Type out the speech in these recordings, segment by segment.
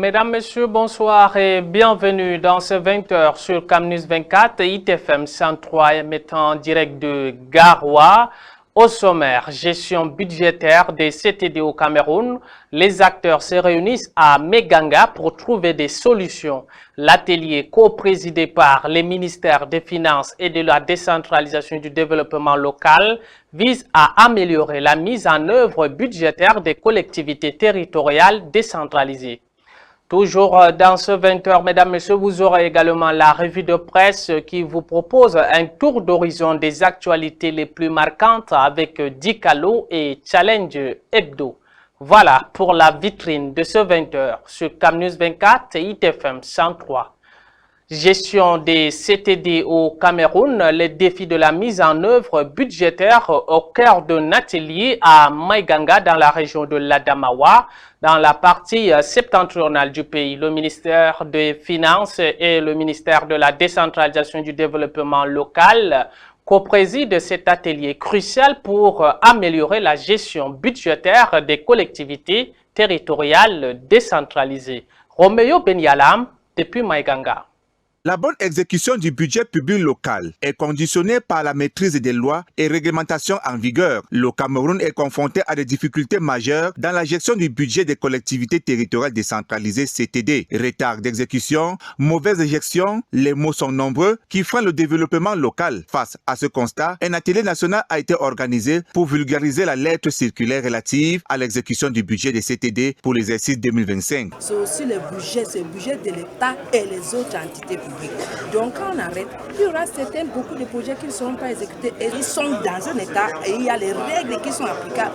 Mesdames, Messieurs, bonsoir et bienvenue dans ce 20h sur Camnus 24, ITFM 103 émettant en direct de Garoua. Au sommaire, gestion budgétaire des CTD au Cameroun, les acteurs se réunissent à Meganga pour trouver des solutions. L'atelier co-présidé par les ministères des Finances et de la décentralisation du développement local vise à améliorer la mise en œuvre budgétaire des collectivités territoriales décentralisées. Toujours dans ce 20h, mesdames, messieurs, vous aurez également la revue de presse qui vous propose un tour d'horizon des actualités les plus marquantes avec Dicalo et Challenge Hebdo. Voilà pour la vitrine de ce 20h sur Camnus 24 et ITFM 103. Gestion des CTD au Cameroun, les défis de la mise en œuvre budgétaire au cœur d'un atelier à Maïganga dans la région de l'Adamawa, dans la partie septentrionale du pays. Le ministère des Finances et le ministère de la décentralisation du développement local co-président cet atelier crucial pour améliorer la gestion budgétaire des collectivités territoriales décentralisées. Roméo Benyalam, depuis Maïganga. La bonne exécution du budget public local est conditionnée par la maîtrise des lois et réglementations en vigueur. Le Cameroun est confronté à des difficultés majeures dans la gestion du budget des collectivités territoriales décentralisées CTD. Retard d'exécution, mauvaise gestion, les mots sont nombreux qui freinent le développement local. Face à ce constat, un atelier national a été organisé pour vulgariser la lettre circulaire relative à l'exécution du budget des CTD pour l'exercice 2025. C'est aussi le budget de l'État et les autres entités publiques. Donc quand on arrête, il y aura beaucoup de projets qui ne seront pas exécutés et ils sont dans un État et il y a les règles qui sont applicables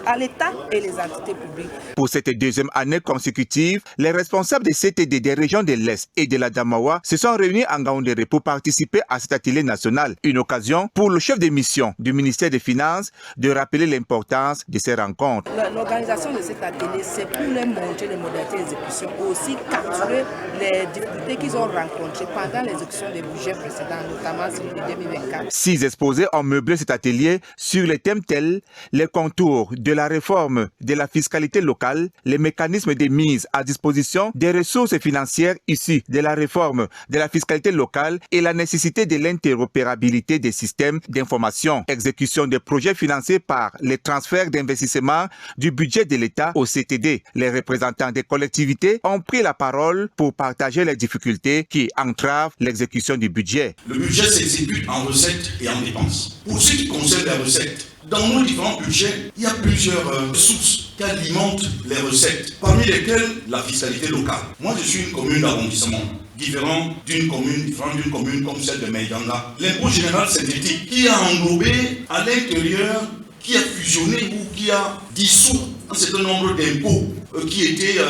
à l'État et les entités publiques. Pour cette deuxième année consécutive, les responsables des CTD des régions de l'Est et de l'Adamawa se sont réunis en Gaoundéré pour participer à cet atelier national. Une occasion pour le chef de mission du ministère des Finances de rappeler l'importance de ces rencontres. L'organisation de cet atelier, c'est pour leur montrer les modalités d'exécution, aussi capturer les difficultés qu'ils ont rencontrées pendant l'exécution des budgets précédents, notamment celui de 2024. 6 exposés ont meublé cet atelier sur les thèmes tels les contours de la réforme de la fiscalité locale, les mécanismes de mise à disposition des ressources financières issues de la réforme de la fiscalité locale et la nécessité de l'interopérabilité des systèmes d'information, exécution des projets financés par les transferts d'investissement du budget de l'État au CTD. Les représentants des collectivités ont pris la parole pour partager les difficultés qui entrave l'exécution du budget. Le budget s'exécute en recettes et en dépenses. Pour ce qui concerne les recettes, dans nos différents budgets, il y a plusieurs sources qui alimentent les recettes, parmi lesquelles la fiscalité locale. Moi, je suis une commune d'arrondissement, différente d'une commune comme celle de Maïganga. L'impôt général synthétique qui a englobé à l'intérieur, qui a fusionné ou qui a dissous un certain nombre d'impôts qui étaient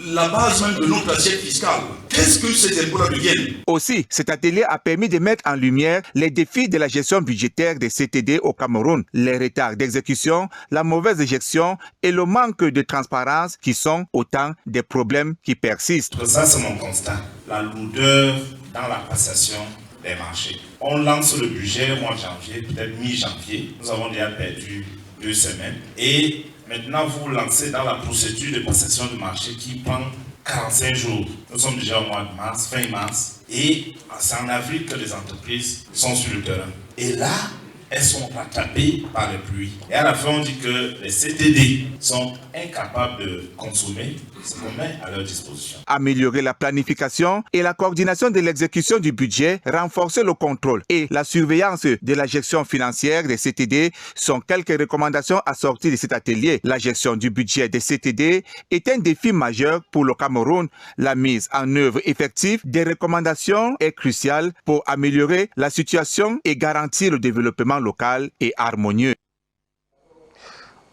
la base même de notre assiette fiscale. Qu'est-ce que ces impôts-là deviennent? Aussi, cet atelier a permis de mettre en lumière les défis de la gestion budgétaire des CTD au Cameroun, les retards d'exécution, la mauvaise gestion et le manque de transparence qui sont autant des problèmes qui persistent. Ça, c'est mon constat. La lourdeur dans la passation des marchés. On lance le budget mois de janvier, peut-être mi-janvier. Nous avons déjà perdu 2 semaines. Et maintenant, vous lancez dans la procédure de passation de marché qui prend 45 jours. Nous sommes déjà au mois de mars, fin mars. Et c'est en avril que les entreprises sont sur le terrain. Et là, elles sont rattrapées par les pluies. Et à la fin, on dit que les CTD sont incapables de consommer ce qu'on met à leur disposition. Améliorer la planification et la coordination de l'exécution du budget, renforcer le contrôle et la surveillance de la gestion financière des CTD sont quelques recommandations assorties de cet atelier. La gestion du budget des CTD est un défi majeur pour le Cameroun. La mise en œuvre effective des recommandations est cruciale pour améliorer la situation et garantir le développement local et harmonieux.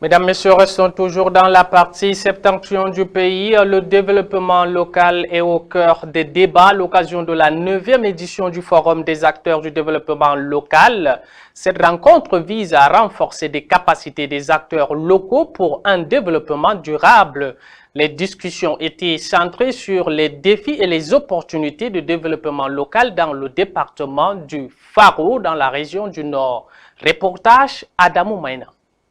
Mesdames, Messieurs, restons toujours dans la partie septentrion du pays. Le développement local est au cœur des débats à l'occasion de la 9e édition du Forum des acteurs du développement local. Cette rencontre vise à renforcer les capacités des acteurs locaux pour un développement durable. Les discussions étaient centrées sur les défis et les opportunités de développement local dans le département du Faro, dans la région du Nord. Reportage Adamou Maïna.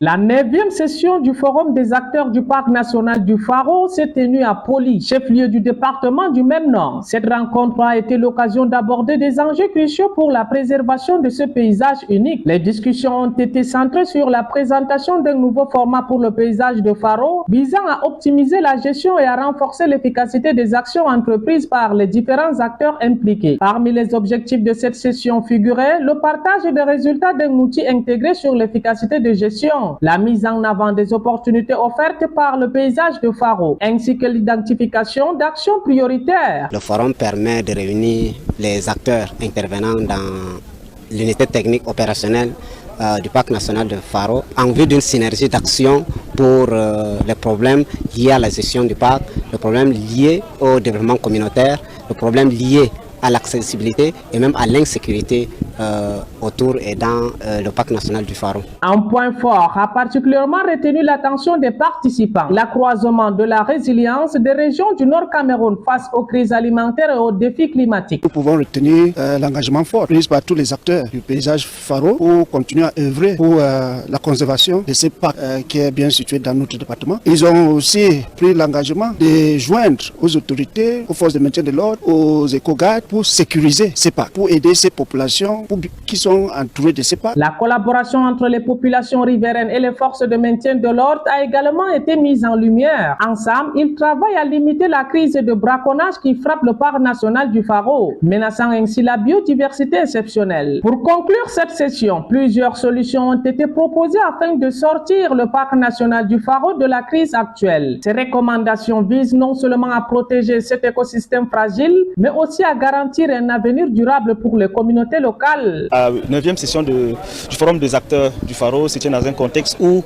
La 9e session du Forum des acteurs du Parc national du Faro s'est tenue à Poli, chef-lieu du département du même nom. Cette rencontre a été l'occasion d'aborder des enjeux cruciaux pour la préservation de ce paysage unique. Les discussions ont été centrées sur la présentation d'un nouveau format pour le paysage de Faro, visant à optimiser la gestion et à renforcer l'efficacité des actions entreprises par les différents acteurs impliqués. Parmi les objectifs de cette session figurait le partage des résultats d'un outil intégré sur l'efficacité de gestion, la mise en avant des opportunités offertes par le paysage de Faro, ainsi que l'identification d'actions prioritaires. Le forum permet de réunir les acteurs intervenant dans l'unité technique opérationnelle du Parc national de Faro en vue d'une synergie d'action pour les problèmes liés à la gestion du parc, les problèmes liés au développement communautaire, les problèmes liés à l'accessibilité et même à l'insécurité autour et dans le Parc national du Faro. Un point fort a particulièrement retenu l'attention des participants, l'accroissement de la résilience des régions du Nord Cameroun face aux crises alimentaires et aux défis climatiques. Nous pouvons retenir l'engagement fort pris par tous les acteurs du paysage Faro pour continuer à œuvrer pour la conservation de ces parcs qui est bien situé dans notre département. Ils ont aussi pris l'engagement de joindre aux autorités, aux forces de maintien de l'ordre, aux éco-gardes pour sécuriser ces parcs, pour aider ces populations qui sont entourées de ces parcs. La collaboration entre les populations riveraines et les forces de maintien de l'ordre a également été mise en lumière. Ensemble, ils travaillent à limiter la crise de braconnage qui frappe le parc national du Faro, menaçant ainsi la biodiversité exceptionnelle. Pour conclure cette session, plusieurs solutions ont été proposées afin de sortir le parc national du Faro de la crise actuelle. Ces recommandations visent non seulement à protéger cet écosystème fragile, mais aussi à garantir un avenir durable pour les communautés locales. La 9e session du Forum des acteurs du Faro se tient dans un contexte où,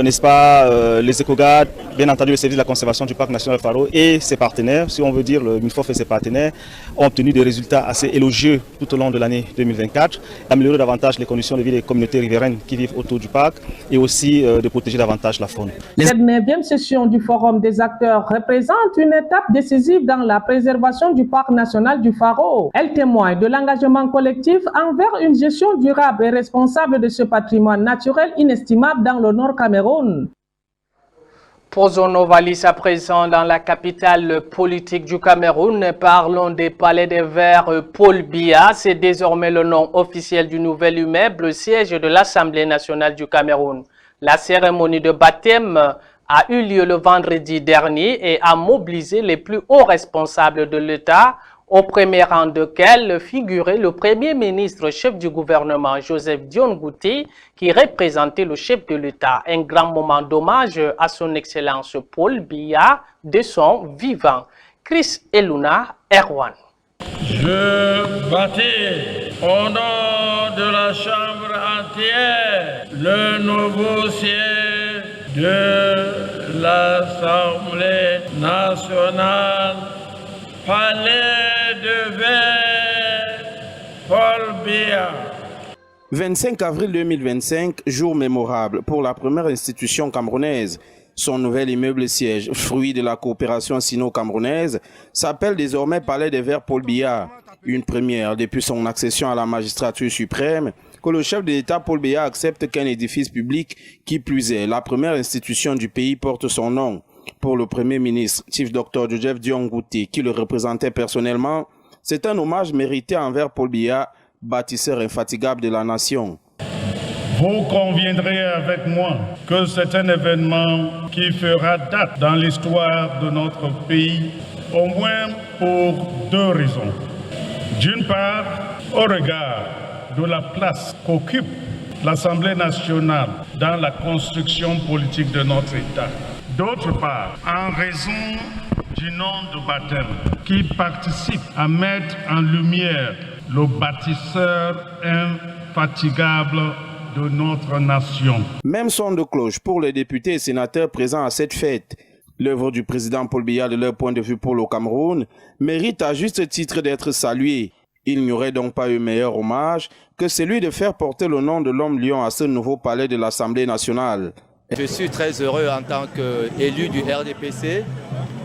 n'est-ce pas, les éco-gardes, bien entendu le service de la conservation du Parc national du Faro et ses partenaires, si on veut dire le MINFOF et ses partenaires, ont obtenu des résultats assez élogieux tout au long de l'année 2024, améliorer davantage les conditions de vie des communautés riveraines qui vivent autour du parc et aussi de protéger davantage la faune. Cette 9e session du Forum des acteurs représente une étape décisive dans la préservation du Parc national du Faro. Elle témoigne de l'engagement collectif envers une gestion durable et responsable de ce patrimoine naturel inestimable dans le Nord Cameroun. Posons nos valises à présent dans la capitale politique du Cameroun. Parlons des Palais des Verts Paul Biya. C'est désormais le nom officiel du nouvel immeuble, siège de l'Assemblée nationale du Cameroun. La cérémonie de baptême a eu lieu le vendredi dernier et a mobilisé les plus hauts responsables de l'État, au premier rang desquels figurait le Premier ministre chef du gouvernement Joseph Dion Ngouti, qui représentait le chef de l'État. Un grand moment d'hommage à son Excellence Paul Biya de son vivant. Chris Eluna, Erwan. Je bâtis au nom de la Chambre entière le nouveau siège de l'Assemblée nationale, Palais de Verts Paul Biya. 25 avril 2025, jour mémorable pour la première institution camerounaise. Son nouvel immeuble siège, fruit de la coopération sino-camerounaise, s'appelle désormais Palais des Verts Paul Biya. Une première depuis son accession à la magistrature suprême, que le chef de l'État Paul Biya accepte qu'un édifice public, qui plus est, la première institution du pays, porte son nom. Pour le Premier ministre, Chief Dr Joseph Dion Ngouti, qui le représentait personnellement, c'est un hommage mérité envers Paul Biya, bâtisseur infatigable de la nation. Vous conviendrez avec moi que c'est un événement qui fera date dans l'histoire de notre pays, au moins pour deux raisons. D'une part, au regard de la place qu'occupe l'Assemblée nationale dans la construction politique de notre État. D'autre part, en raison du nom de baptême qui participe à mettre en lumière le bâtisseur infatigable de notre nation. Même son de cloche pour les députés et sénateurs présents à cette fête. L'œuvre du président Paul Biya, de leur point de vue pour le Cameroun, mérite à juste titre d'être saluée. Il n'y aurait donc pas eu meilleur hommage que celui de faire porter le nom de l'homme lion à ce nouveau palais de l'Assemblée nationale. Je suis très heureux en tant qu'élu du RDPC.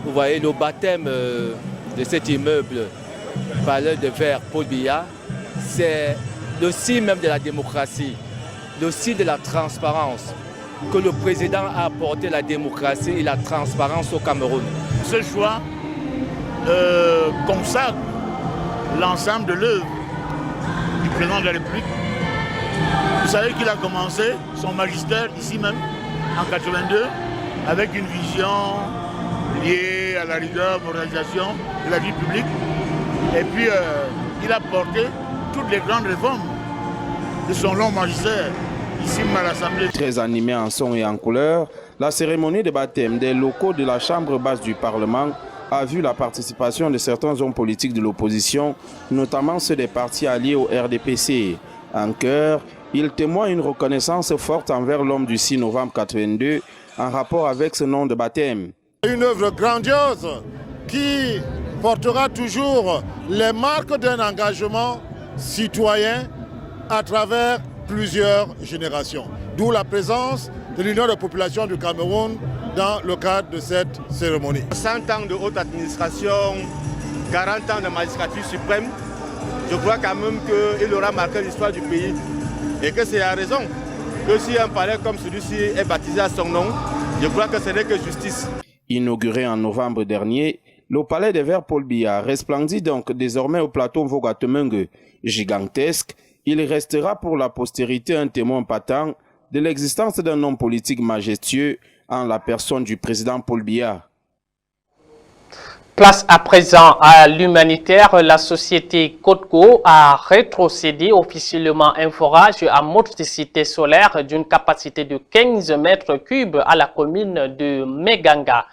Vous voyez le baptême de cet immeuble, Palais de Verts Paul Biya, c'est le signe même de la démocratie, le signe de la transparence, que le président a apporté la démocratie et la transparence au Cameroun. Ce choix consacre l'ensemble de l'œuvre du président de la République. Vous savez qu'il a commencé son magistère ici même, en 82, avec une vision liée à la rigueur, moralisation de la vie publique. Et puis, il a porté toutes les grandes réformes de son long magistère, ici à l'Assemblée. Très animée en son et en couleur, la cérémonie de baptême des locaux de la Chambre basse du Parlement a vu la participation de certains hommes politiques de l'opposition, notamment ceux des partis alliés au RDPC. En chœur, il témoigne une reconnaissance forte envers l'homme du 6 novembre 82 en rapport avec ce nom de baptême. Une œuvre grandiose qui portera toujours les marques d'un engagement citoyen à travers plusieurs générations. D'où la présence de l'Union des populations du Cameroun dans le cadre de cette cérémonie. 100 ans de haute administration, 40 ans de magistrature suprême, je crois quand même qu'il aura marqué l'histoire du pays et que c'est la raison que si un palais comme celui-ci est baptisé à son nom, je crois que ce n'est que justice. Inauguré en novembre dernier, le palais des Verts Paul Biya resplendit donc désormais au plateau Mvogatemengue. Gigantesque, il restera pour la postérité un témoin patent de l'existence d'un homme politique majestueux en la personne du président Paul Biya. Place à présent à l'humanitaire, la société Cotco a rétrocédé officiellement un forage à motricité solaire d'une capacité de 15 mètres cubes à la commune de Meganga.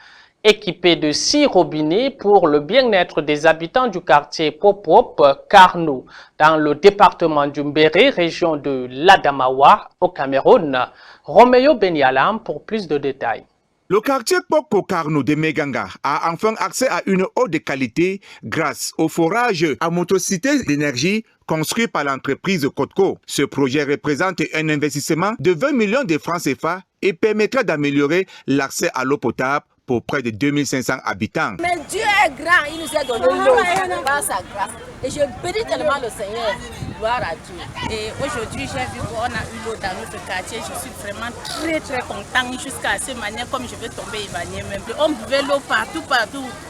Équipé de 6 robinets pour le bien-être des habitants du quartier Popop Karnou, dans le département du Mbéré, région de l'Adamawa, au Cameroun. Roméo Benyalam pour plus de détails. Le quartier Popop Karnou de Meganga a enfin accès à une eau de qualité grâce au forage à motricité d'énergie construit par l'entreprise Cotco. Ce projet représente un investissement de 20 millions de francs CFA et permettra d'améliorer l'accès à l'eau potable pour près de 2500 habitants. Mais Dieu est grand, il nous a donné l'eau par sa grâce. Et je bénis tellement le Seigneur. Gloire à Dieu. Et aujourd'hui, j'ai vu qu'on a eu l'eau dans notre quartier. Je suis vraiment très content jusqu'à ce manière, comme je vais tomber évanouie même plus. On buvait l'eau partout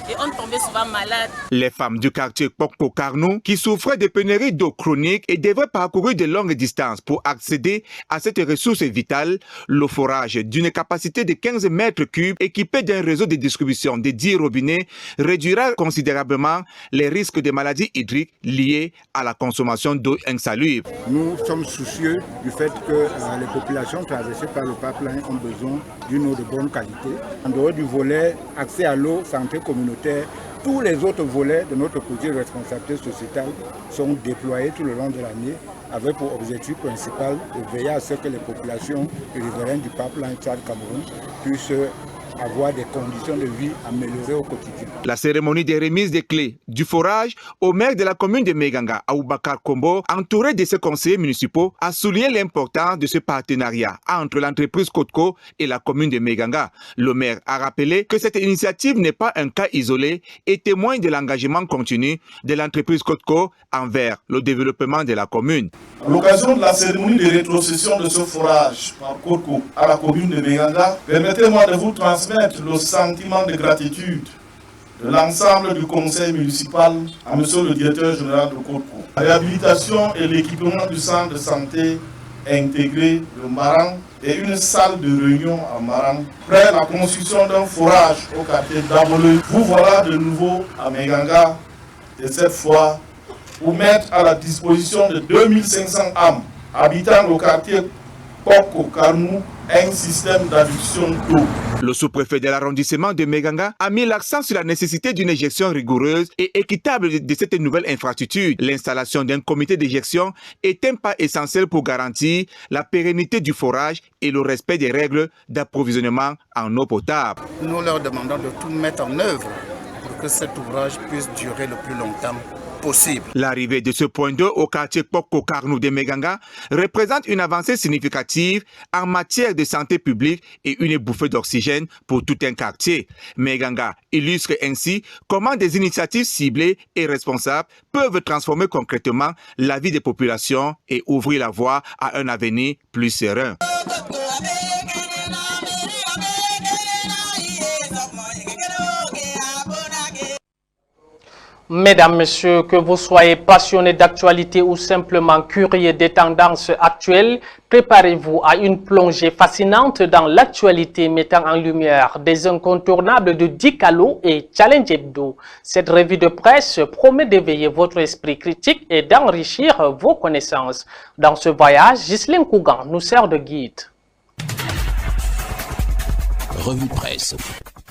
et on tombait souvent malade. Les femmes du quartier Popop Karnou qui souffraient de pénurie d'eau chronique et devraient parcourir de longues distances pour accéder à cette ressource vitale, le forage d'une capacité de 15 mètres cubes équipé d'un réseau de distribution de 10 robinets réduira considérablement les risques de maladies hydriques liées à la consommation d'eau insalubre. Nous sommes soucieux du fait que les populations traversées par le pipeline ont besoin d'une eau de bonne qualité. En dehors du volet accès à l'eau, santé communautaire, tous les autres volets de notre projet de responsabilité sociétale sont déployés tout le long de l'année avec pour objectif principal de veiller à ce que les populations riveraines du pipeline Tchad-Cameroun puissent avoir des conditions de vie améliorées au quotidien. La cérémonie de remise des clés du forage au maire de la commune de Meganga, Aboubakar Kombo, entouré de ses conseillers municipaux, a souligné l'importance de ce partenariat entre l'entreprise Cotco et la commune de Meganga. Le maire a rappelé que cette initiative n'est pas un cas isolé et témoigne de l'engagement continu de l'entreprise Cotco envers le développement de la commune. À l'occasion de la cérémonie de rétrocession de ce forage par Cotco à la commune de Meganga, permettez-moi de vous transmettre le sentiment de gratitude de l'ensemble du conseil municipal à monsieur le directeur général de Cotco. La réhabilitation et l'équipement du centre de santé intégré de Marang et une salle de réunion à Marang, près la construction d'un forage au quartier d'Abolé. Vous voilà de nouveau à Meganga et cette fois pour mettre à la disposition de 2500 âmes habitant le quartier Popop Karnou un système d'adduction d'eau. Le sous-préfet de l'arrondissement de Meganga a mis l'accent sur la nécessité d'une gestion rigoureuse et équitable de cette nouvelle infrastructure. L'installation d'un comité de gestion est un pas essentiel pour garantir la pérennité du forage et le respect des règles d'approvisionnement en eau potable. Nous leur demandons de tout mettre en œuvre pour que cet ouvrage puisse durer le plus longtemps possible. L'arrivée de ce point d'eau au quartier Popop Karnou de Meganga représente une avancée significative en matière de santé publique et une bouffée d'oxygène pour tout un quartier. Meganga illustre ainsi comment des initiatives ciblées et responsables peuvent transformer concrètement la vie des populations et ouvrir la voie à un avenir plus serein. Mesdames, Messieurs, que vous soyez passionnés d'actualité ou simplement curieux des tendances actuelles, préparez-vous à une plongée fascinante dans l'actualité mettant en lumière des incontournables de Dikalo et Challenge Hebdo. Cette revue de presse promet d'éveiller votre esprit critique et d'enrichir vos connaissances. Dans ce voyage, Ghislaine Kougan nous sert de guide. Revue de presse.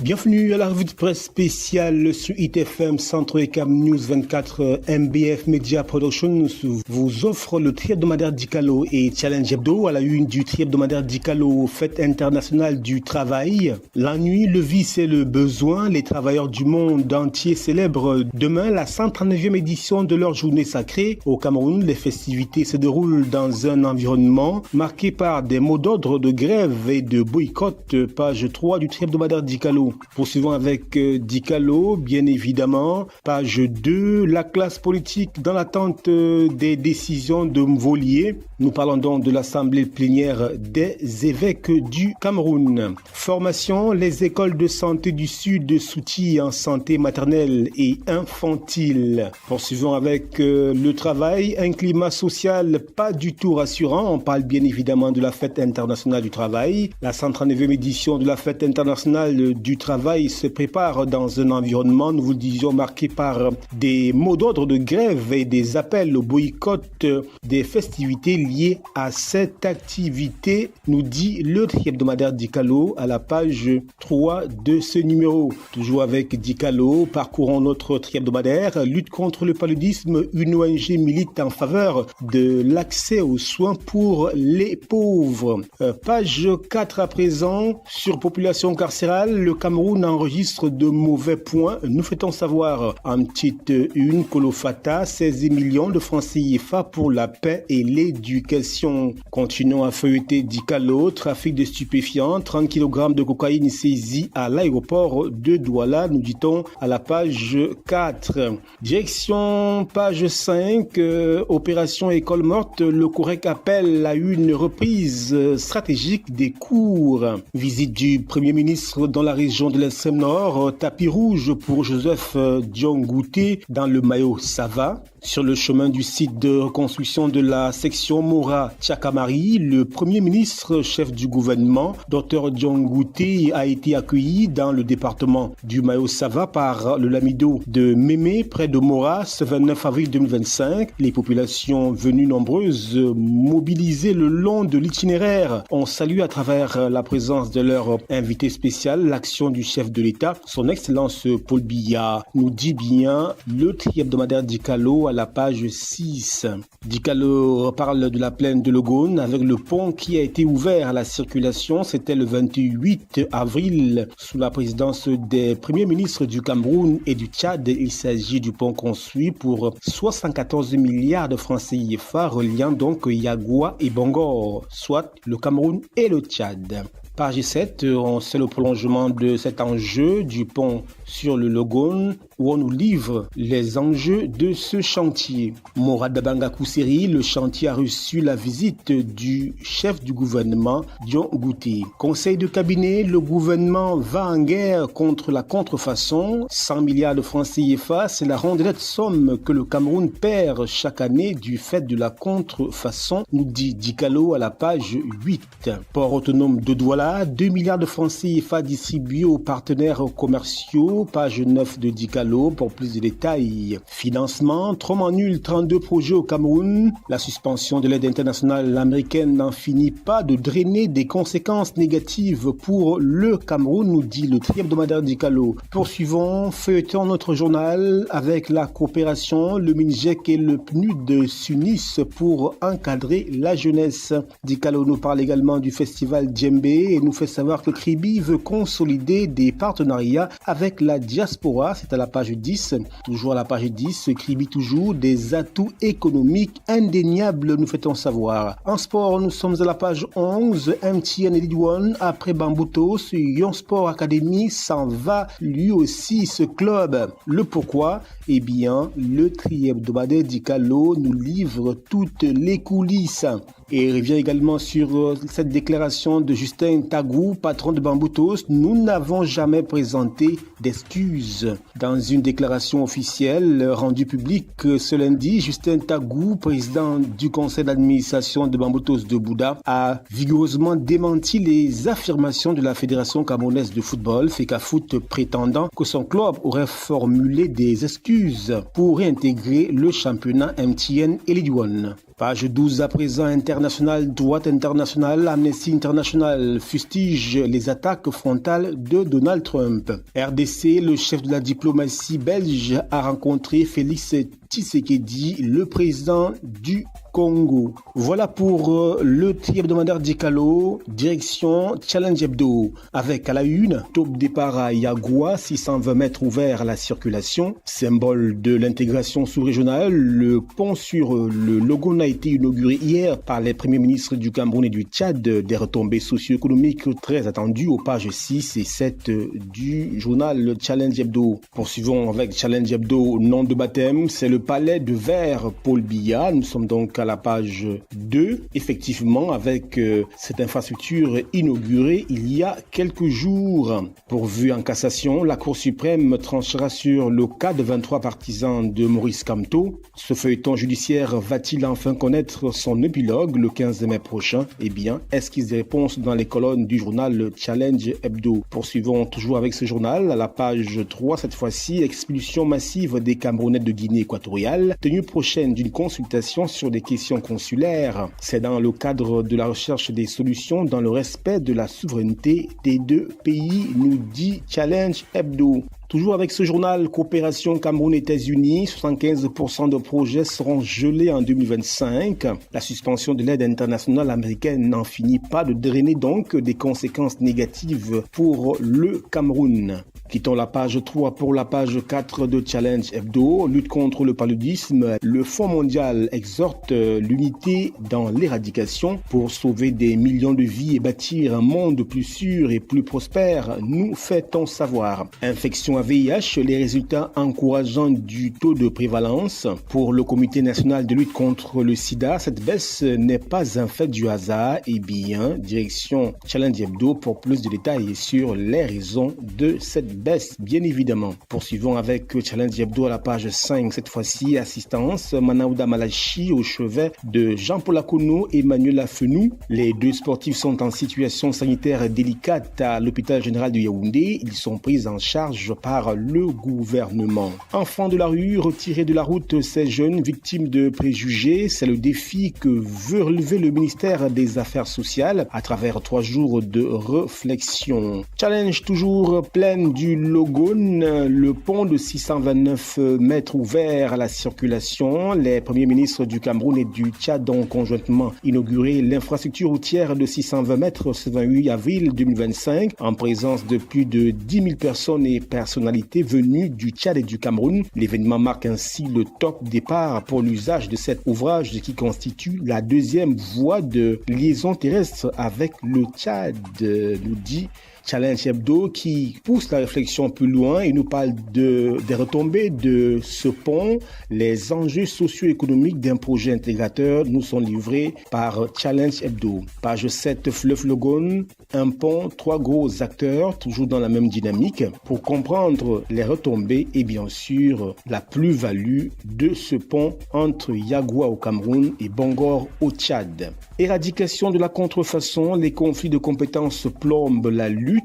Bienvenue à la revue de presse spéciale sur ITFM Centre et Cam News 24. MBF Media Productions vous offre le tri-hebdomadaire Dikalo et Challenge Hebdo à la une du tri-hebdomadaire Dikalo, fête internationale du travail. La nuit, le vice et le besoin, les travailleurs du monde entier célèbrent demain la 139e édition de leur journée sacrée. Au Cameroun, les festivités se déroulent dans un environnement marqué par des mots d'ordre de grève et de boycott. Page 3 du tri-hebdomadaire Dikalo. Poursuivons avec Dikalo, bien évidemment. Page 2, la classe politique dans l'attente des décisions de Mvolier. Nous parlons donc de l'Assemblée plénière des évêques du Cameroun. Formation, les écoles de santé du Sud s'outillent en santé maternelle et infantile. Poursuivons avec le travail, un climat social pas du tout rassurant. On parle bien évidemment de la fête internationale du travail. La 139e édition de la fête internationale du travail se prépare dans un environnement, nous vous le disions, marqué par des mots d'ordre de grève et des appels au boycott des festivités liées à cette activité, nous dit le tri-hebdomadaire Dikalo à la page 3 de ce numéro. Toujours avec Dikalo, parcourons notre tri-hebdomadaire. Lutte contre le paludisme, une ONG milite en faveur de l'accès aux soins pour les pauvres. Page 4 à présent, sur population carcérale, le Cameroun enregistre de mauvais points. Nous faisons savoir en petite une Kolofata, 16 millions de francs CFA pour la paix et l'éducation. Continuons à feuilleter Dikalo, trafic de stupéfiants, 30 kg de cocaïne saisie à l'aéroport de Douala, nous dit-on à la page 4. Direction page 5, opération école morte, le COREC appelle à une reprise stratégique des cours. Visite du Premier ministre dans la région de l'extrême nord, tapis rouge pour Joseph Diongouté dans le Mayo Sava. Sur le chemin du site de reconstruction de la section Mora-Tchakamari, le Premier ministre, chef du gouvernement, Dr Diongouté, a été accueilli dans le département du Mayo Sava par le lamido de Mémé, près de Mora, ce 29 avril 2025. Les populations venues nombreuses mobilisées le long de l'itinéraire ont salué à travers la présence de leur invité spécial l'action du chef de l'État, son Excellence Paul Biya, nous dit bien le tri-hebdomadaire Dikalo à la page 6. Dikalo parle de la plaine de Logone avec le pont qui a été ouvert à la circulation. C'était le 28 avril sous la présidence des premiers ministres du Cameroun et du Tchad. Il s'agit du pont construit pour 74 milliards de francs CFA reliant donc Yagoua et Bangor, soit le Cameroun et le Tchad. Page 7, on sait le prolongement de cet enjeu du pont sur le Logone où on nous livre les enjeux de ce chantier. Moradabanga Kousseri, le chantier a reçu la visite du chef du gouvernement, Dion Gouté. Conseil de cabinet, le gouvernement va en guerre contre la contrefaçon. 100 milliards de francs CFA, c'est la rondelette somme que le Cameroun perd chaque année du fait de la contrefaçon, nous dit Dikalo à la page 8. Port autonome de Douala, 2 milliards de francs CFA distribués aux partenaires commerciaux, page 9 de Dikalo pour plus de détails. Financement, trauma nul, 32 projets au Cameroun. La suspension de l'aide internationale américaine n'en finit pas de drainer des conséquences négatives pour le Cameroun, nous dit le tri-hebdomadaire Dikalo. Poursuivons, feuilletons notre journal avec la coopération, le MINJEC et le PNUD s'unissent pour encadrer la jeunesse. Dikalo nous parle également du festival Djembé et nous fait savoir que Kribi veut consolider des partenariats avec la diaspora. C'est à la page 10. Toujours à la page 10, Kribi toujours des atouts économiques indéniables, nous fait-on savoir. En sport, nous sommes à la page 11. MTN et League One, après Bambuto, ce Young Sport Academy s'en va lui aussi ce club. Le pourquoi? Eh bien, le tri-hebdomadaire Dikalo nous livre toutes les coulisses. Et il revient également sur cette déclaration de Justin Tagou, patron de Bamboutos, nous n'avons jamais présenté d'excuses. Dans une déclaration officielle rendue publique ce lundi, Justin Tagou, président du conseil d'administration de Bamboutos de Bouda, a vigoureusement démenti les affirmations de la Fédération camerounaise de football, FECAFOOT, prétendant que son club aurait formulé des excuses pour réintégrer le championnat MTN et League One. Page 12 à présent, international, droite internationale, Amnesty International fustige les attaques frontales de Donald Trump. RDC, le chef de la diplomatie belge, a rencontré Félix Tshisekedi, le président du Congo. Voilà pour le tri hebdomadaire d'Ikalo, direction Challenge Hebdo. Avec à la une, top départ à Yagoua, 620 mètres ouverts à la circulation. Symbole de l'intégration sous-régionale, le pont sur le Logone a été inauguré hier par les premiers ministres du Cameroun et du Tchad. Des retombées socio-économiques très attendues aux pages 6 et 7 du journal Challenge Hebdo. Poursuivons avec Challenge Hebdo, nom de baptême, c'est le palais de verre Paul Biya. Nous sommes donc à la page 2, effectivement, avec cette infrastructure inaugurée il y a quelques jours. Pourvu en cassation, la Cour suprême tranchera sur le cas de 23 partisans de Maurice Kamto. Ce feuilleton judiciaire va-t-il enfin connaître son épilogue le 15 mai prochain? Eh bien, esquisse des réponses dans les colonnes du journal Challenge Hebdo. Poursuivons toujours avec ce journal, à la page 3, cette fois-ci, expulsion massive des Camerounais de Guinée équatoriale, tenue prochaine d'une consultation sur des questions consulaires. C'est dans le cadre de la recherche des solutions dans le respect de la souveraineté des deux pays, nous dit Challenge Hebdo. Toujours avec ce journal, coopération Cameroun-États-Unis, 75% de projets seront gelés en 2025. La suspension de l'aide internationale américaine n'en finit pas de drainer donc des conséquences négatives pour le Cameroun. Quittons la page 3 pour la page 4 de Challenge Hebdo. Lutte contre le paludisme. Le Fonds mondial exhorte l'unité dans l'éradication pour sauver des millions de vies et bâtir un monde plus sûr et plus prospère, nous fait-on savoir. Infection à VIH, les résultats encourageants du taux de prévalence. Pour le Comité national de lutte contre le sida, cette baisse n'est pas un fait du hasard. Eh bien, direction Challenge Hebdo pour plus de détails sur les raisons de cette baisse, bien évidemment. Poursuivons avec Challenge Hebdo à la page 5, cette fois-ci, assistance Manaouda Malachi au chevet de Jean-Paul Akono et Emmanuel Afenou. Les deux sportifs sont en situation sanitaire délicate à l'hôpital général de Yaoundé. Ils sont pris en charge par le gouvernement. Enfants de la rue, retirés de la route, ces jeunes victimes de préjugés, c'est le défi que veut relever le ministère des Affaires sociales à travers 3 jours de réflexion. Challenge toujours pleine du Logone, le pont de 629 mètres ouvert à la circulation. Les premiers ministres du Cameroun et du Tchad ont conjointement inauguré l'infrastructure routière de 620 mètres ce 28 avril 2025 en présence de plus de 10 000 personnes et personnalités venues du Tchad et du Cameroun. L'événement marque ainsi le top départ pour l'usage de cet ouvrage qui constitue la deuxième voie de liaison terrestre avec le Tchad, nous dit Challenge Hebdo, qui pousse la réflexion plus loin et nous parle des retombées de ce pont. Les enjeux socio-économiques d'un projet intégrateur nous sont livrés par Challenge Hebdo. Page 7, Fleuve Logone, un pont, 3 gros acteurs, toujours dans la même dynamique, pour comprendre les retombées et bien sûr la plus-value de ce pont entre Yagoua au Cameroun et Bangor au Tchad. Éradication de la contrefaçon, les conflits de compétences plombent la lutte.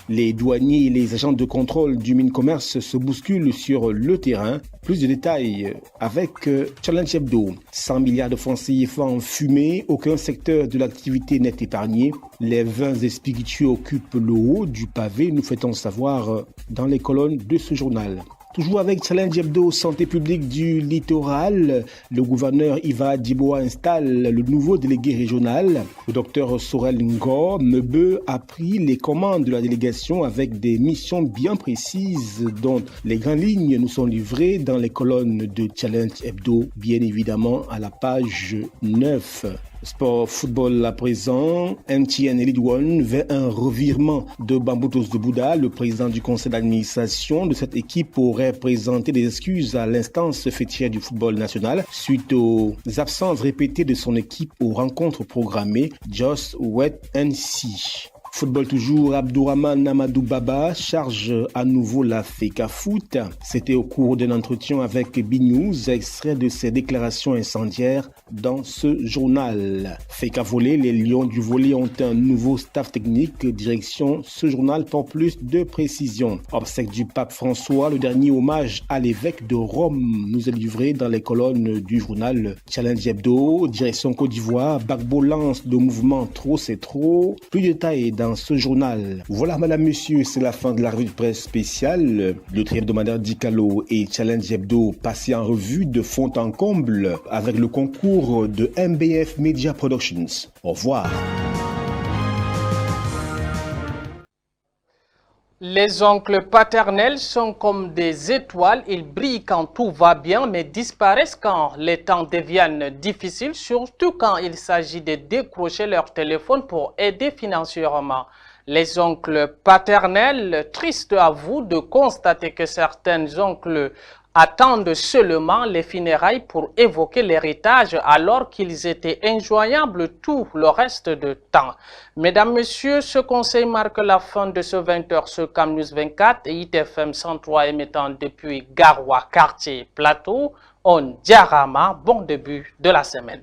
Les douaniers et les agents de contrôle du Mines-Commerce se bousculent sur le terrain. Plus de détails avec Challenge Hebdo. 100 milliards de francs CFA en fumée, aucun secteur de l'activité n'est épargné. Les vins et spiritueux occupent le haut du pavé, nous fait-on savoir dans les colonnes de ce journal. Toujours avec Challenge Hebdo, santé publique du littoral, le gouverneur Iva Diboa installe le nouveau délégué régional. Le docteur Sorel Ngor Mebe a pris les commandes de la délégation avec des missions bien précises dont les grandes lignes nous sont livrées dans les colonnes de Challenge Hebdo, bien évidemment à la page 9. Sport football à présent, MTN et League One vers un revirement de Bamboutos de Bouda. Le président du conseil d'administration de cette équipe aurait présenté des excuses à l'instance fêtière du football national suite aux absences répétées de son équipe aux rencontres programmées Just Wait and See. Football toujours, Abdourahmane Amadou Baba charge à nouveau la FECA Foot. C'était au cours d'un entretien avec B-News, extrait de ses déclarations incendiaires dans ce journal. FECA Volley, les Lions du volley ont un nouveau staff technique. Direction ce journal pour plus de précision. Obsèque du pape François, le dernier hommage à l'évêque de Rome nous est livré dans les colonnes du journal Challenge Hebdo. Direction Côte d'Ivoire, Gbagbo lance le mouvement Trop c'est trop. Plus de détails dans ce journal. Voilà, madame, monsieur, c'est la fin de la revue de presse spéciale. Le tri hebdomadaire Dicalo et Challenge Hebdo passé en revue de fond en comble avec le concours de MBF Media Productions. Au revoir. Les oncles paternels sont comme des étoiles, ils brillent quand tout va bien, mais disparaissent quand les temps deviennent difficiles, surtout quand il s'agit de décrocher leur téléphone pour aider financièrement. Les oncles paternels, triste à vous de constater que certains oncles attendent seulement les funérailles pour évoquer l'héritage alors qu'ils étaient injoignables tout le reste du temps. Mesdames, Messieurs, ce conseil marque la fin de ce 20h sur CamNews 24 et ITFM 103 émettant depuis Garoua, quartier Plateau. On diarama, bon début de la semaine.